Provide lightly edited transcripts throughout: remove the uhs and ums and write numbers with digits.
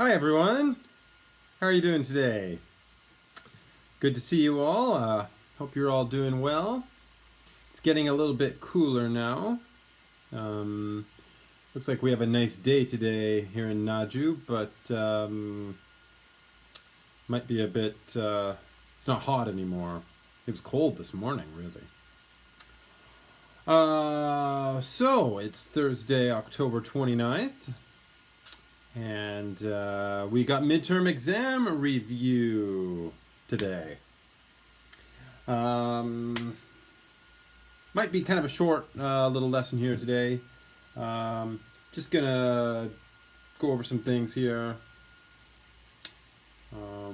Hi everyone, how are you doing today? Good to see you all. Hope you're all doing well. It's getting a little bit cooler now. Um, Looks like we have a nice day today here in Naju, but might be a bit, it's not hot anymore. It was cold this morning, really. So it's Thursday, October 29th. And we got midterm exam review today. Might be kind of a short little lesson here today. Just gonna go over some things here. I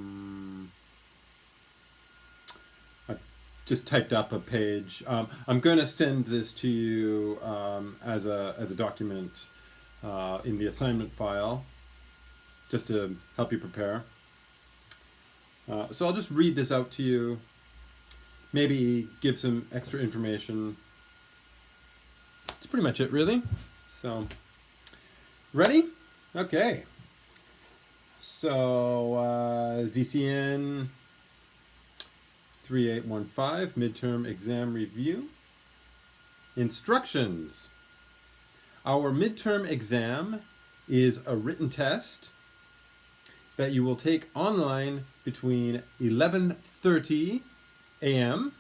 just typed up a page. I'm gonna send this to you as a document in the assignment file, just to help you prepare. So I'll just read this out to you, maybe give some extra information. That's pretty much it, really. So, ready? Okay. So, ZCN 3815, midterm exam review. Instructions. Our midterm exam is a written test that you will take online between 11:30 a.m.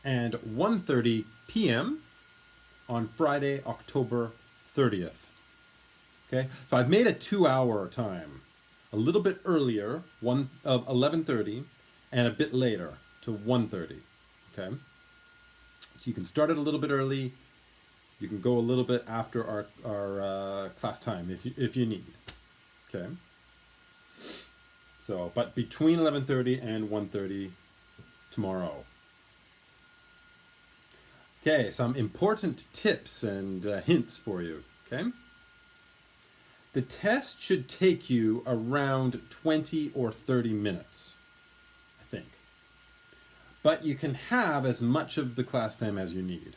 and 1:30 p.m. on Friday, October 30th. Okay, so I've made a 2-hour time, a little bit earlier, 11:30, and a bit later to 1:30. Okay, so you can start it a little bit early. You can go a little bit after our class time if you need. Okay. So, but between 11:30 and 1:30 tomorrow. Okay, some important tips and hints for you. Okay. The test should take you around 20 or 30 minutes, I think. But you can have as much of the class time as you need.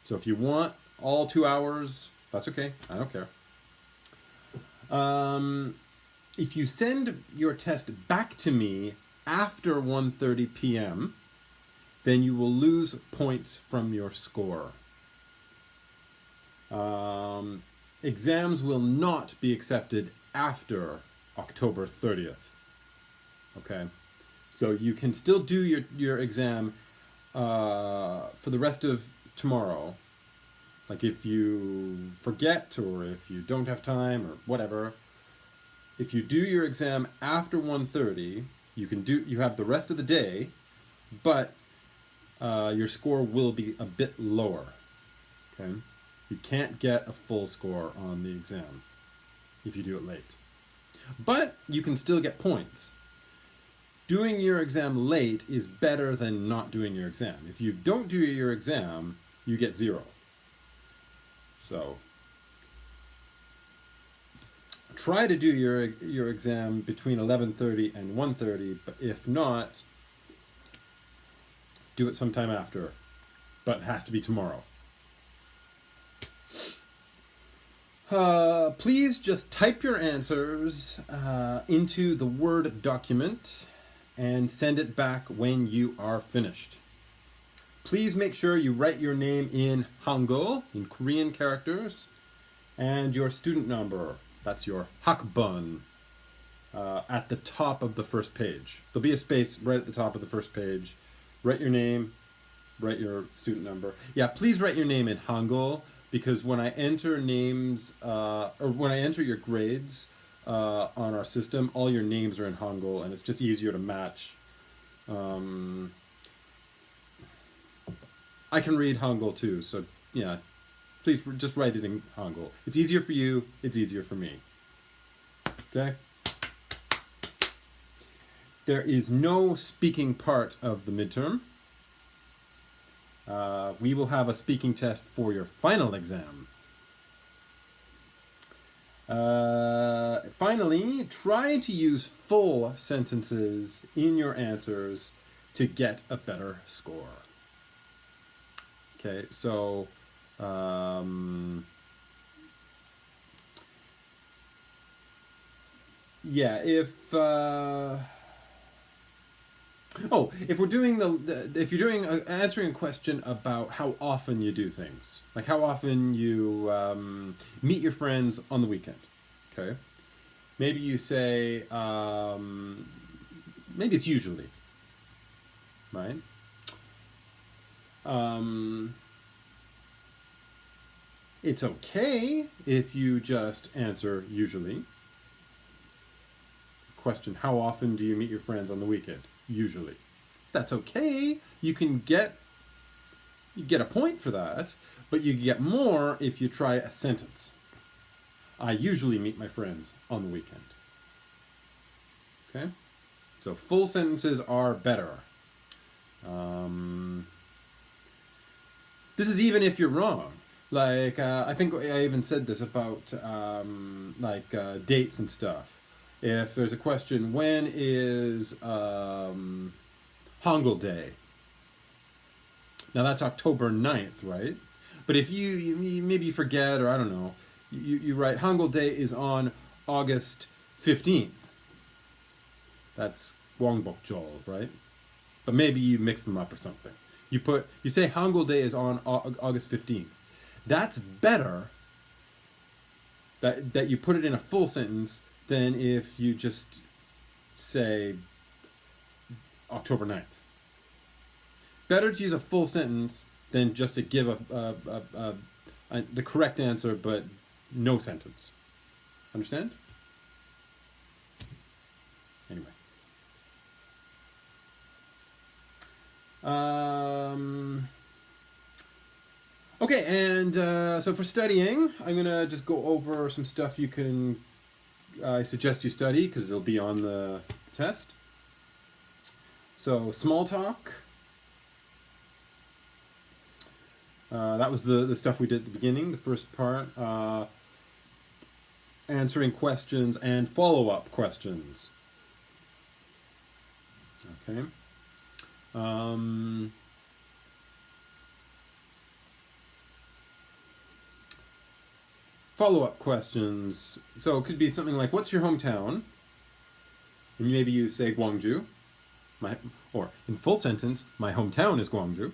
So if you want all 2 hours, that's okay. I don't care. If you send your test back to me after 1:30 p.m., then you will lose points from your score. Exams will not be accepted after October 30th. Okay? So you can still do your exam for the rest of tomorrow. Like if you forget or if you don't have time or whatever, if you do your exam after 1:30, you have the rest of the day, but your score will be a bit lower. Okay? You can't get a full score on the exam if you do it late. But you can still get points. Doing your exam late is better than not doing your exam. If you don't do your exam, you get 0. So try to do your exam between 11:30 and 1:30, but if not, do it sometime after. But it has to be tomorrow. Please just type your answers into the Word document and send it back when you are finished. Please make sure you write your name in Hangul, in Korean characters, and your student number, that's your hakbun, at the top of the first page. There'll be a space right at the top of the first page. Write your name, write your student number. Yeah, please write your name in Hangul, because when I enter names, or when I enter your grades on our system, all your names are in Hangul, and it's just easier to match. I can read Hangul too, so yeah, please just write it in Hangul. It's easier for you, it's easier for me. Okay? There is no speaking part of the midterm. We will have a speaking test for your final exam. Finally, try to use full sentences in your answers to get a better score. Okay, so yeah, if we're doing if you're doing answering a question about how often you do things, like how often you meet your friends on the weekend, okay? Maybe you say, maybe it's usually, right? Um, it's okay if you just answer usually. Question: how often do you meet your friends on the weekend? Usually. That's okay. You get a point for that, but you get more if you try a sentence. I usually meet my friends on the weekend. Okay? So full sentences are better. This is even if you're wrong. Like, I think I even said this about dates and stuff. If there's a question, when is Hangul Day? Now that's October 9th, right? But if you maybe you forget, or I don't know, you write Hangul Day is on August 15th. That's Gwangbokjol, right? But maybe you mix them up or something. You say Hangul Day is on August 15th. That's better that you put it in a full sentence than if you just say October 9th. Better to use a full sentence than just to give the correct answer but no sentence. Understand? Anyway. Okay, and so for studying, I'm going to just go over some stuff I suggest you study because it'll be on the test. So, small talk. That was the stuff we did at the beginning, the first part. Answering questions and follow-up questions. Okay. Follow-up questions. So it could be something like, what's your hometown? And maybe you say Gwangju. Or in full sentence, my hometown is Gwangju.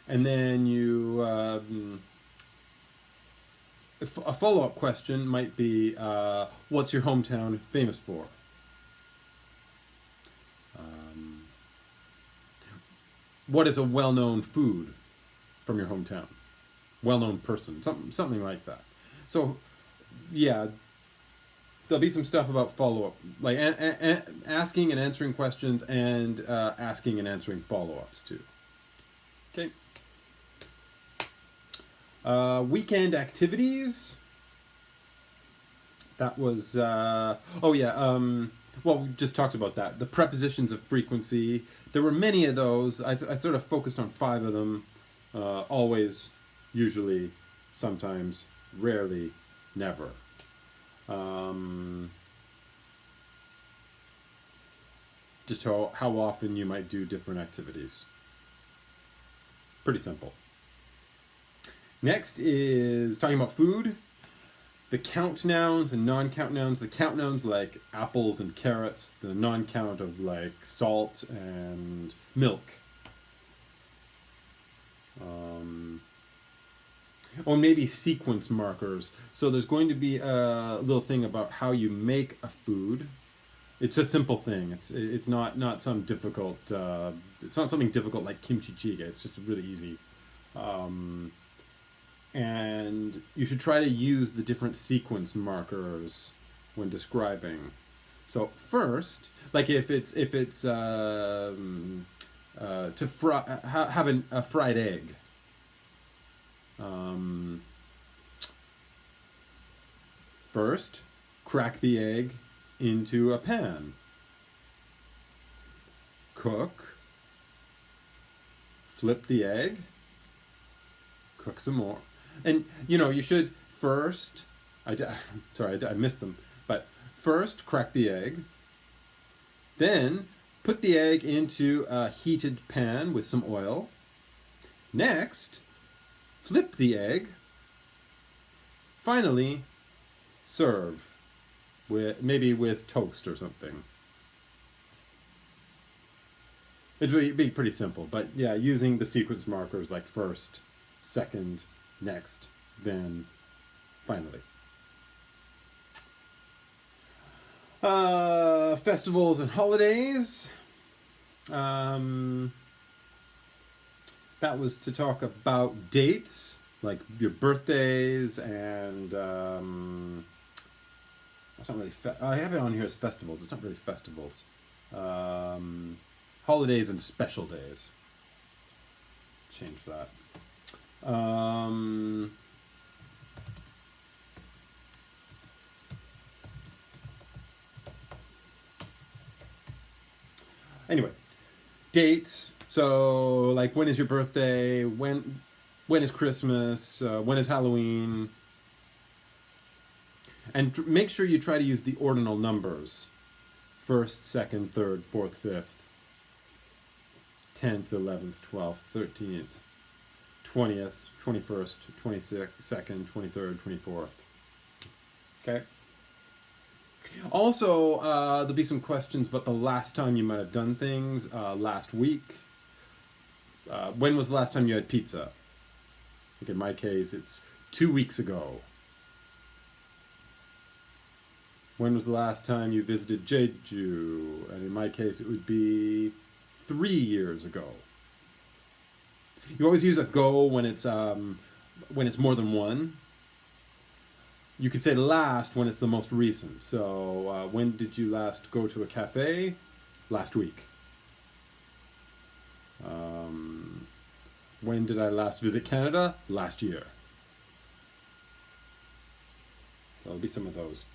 And then a follow-up question might be, what's your hometown famous for? What is a well-known food from your hometown? Well-known person, something like that. So, yeah, there'll be some stuff about follow-up, like asking and answering questions, and asking and answering follow-ups too. Okay. Weekend activities. That was well, we just talked about that. The prepositions of frequency. There were many of those. I sort of focused on 5 of them. Always, usually, sometimes, rarely, never. Just how often you might do different activities. Pretty simple. Next is talking about food. The count nouns and non-count nouns. The count nouns like apples and carrots. The non-count of like salt and milk. Or maybe sequence markers. So there's going to be a little thing about how you make a food. It's a simple thing. It's not some difficult. It's not something difficult like kimchi jjigae. It's just really easy. And you should try to use the different sequence markers when describing. So first, like if it's to have a fried egg. First, crack the egg into a pan. Cook. Flip the egg. Cook some more. And, you should first, I missed them, but first crack the egg, then put the egg into a heated pan with some oil. Next, flip the egg. Finally, serve maybe with toast or something. It would be pretty simple, but yeah, using the sequence markers like first, second, next, then finally. Festivals and holidays. That was to talk about dates, like your birthdays, and it's not really. I have it on here as festivals. It's not really festivals. Holidays and special days. Change that. Anyway, dates. So, like, when is your birthday? When is Christmas? When is Halloween? And make sure you try to use the ordinal numbers. First, second, third, fourth, fifth. 10th, 11th, 12th, 13th, 20th, 21st, 22nd, 23rd, 24th. Okay? Also, there'll be some questions about the last time you might have done things. Last week. When was the last time you had pizza? I think in my case, it's 2 weeks ago. When was the last time you visited Jeju? And in my case, it would be 3 years ago. You always use ago when it's more than one. You could say last when it's the most recent. So when did you last go to a cafe? Last week. When did I last visit Canada? Last year. There'll be some of those.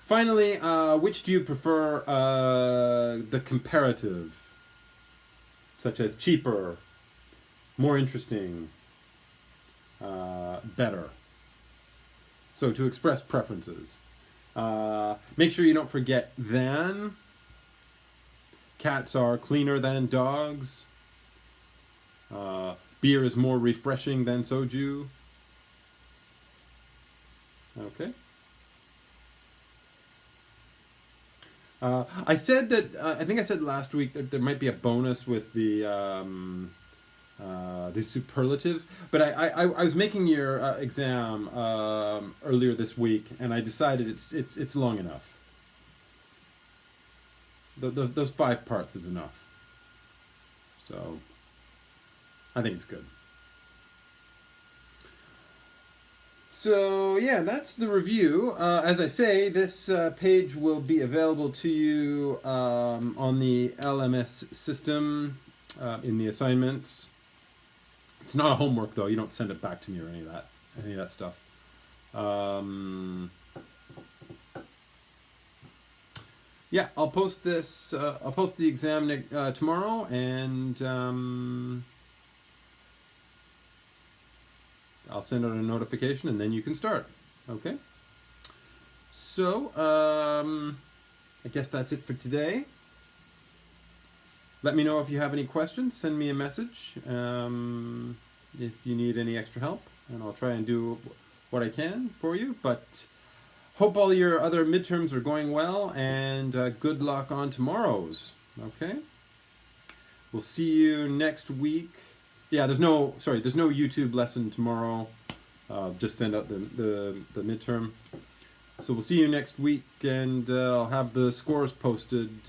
Finally, which do you prefer? The comparative. Such as cheaper, more interesting, better. So to express preferences. Make sure you don't forget than. Cats are cleaner than dogs. Beer is more refreshing than soju. Okay. I said that I think I said last week that there might be a bonus with the superlative, but I was making your exam earlier this week, and I decided it's long enough. Those 5 parts is enough. So I think it's good. So yeah, that's the review. As I say, this page will be available to you on the LMS system in the assignments. It's not a homework though. You don't send it back to me or any of that stuff. Yeah, I'll post this. I'll post the exam tomorrow, and I'll send out a notification, and then you can start. Okay? So, I guess that's it for today. Let me know if you have any questions. Send me a message if you need any extra help, and I'll try and do what I can for you. But hope all your other midterms are going well, and good luck on tomorrow's. Okay? We'll see you next week. Yeah, there's no YouTube lesson tomorrow. Just send out the midterm. So we'll see you next week, and I'll have the scores posted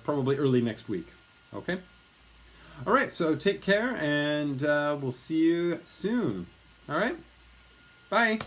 probably early next week. Okay? All right, so take care, and we'll see you soon. All right? Bye.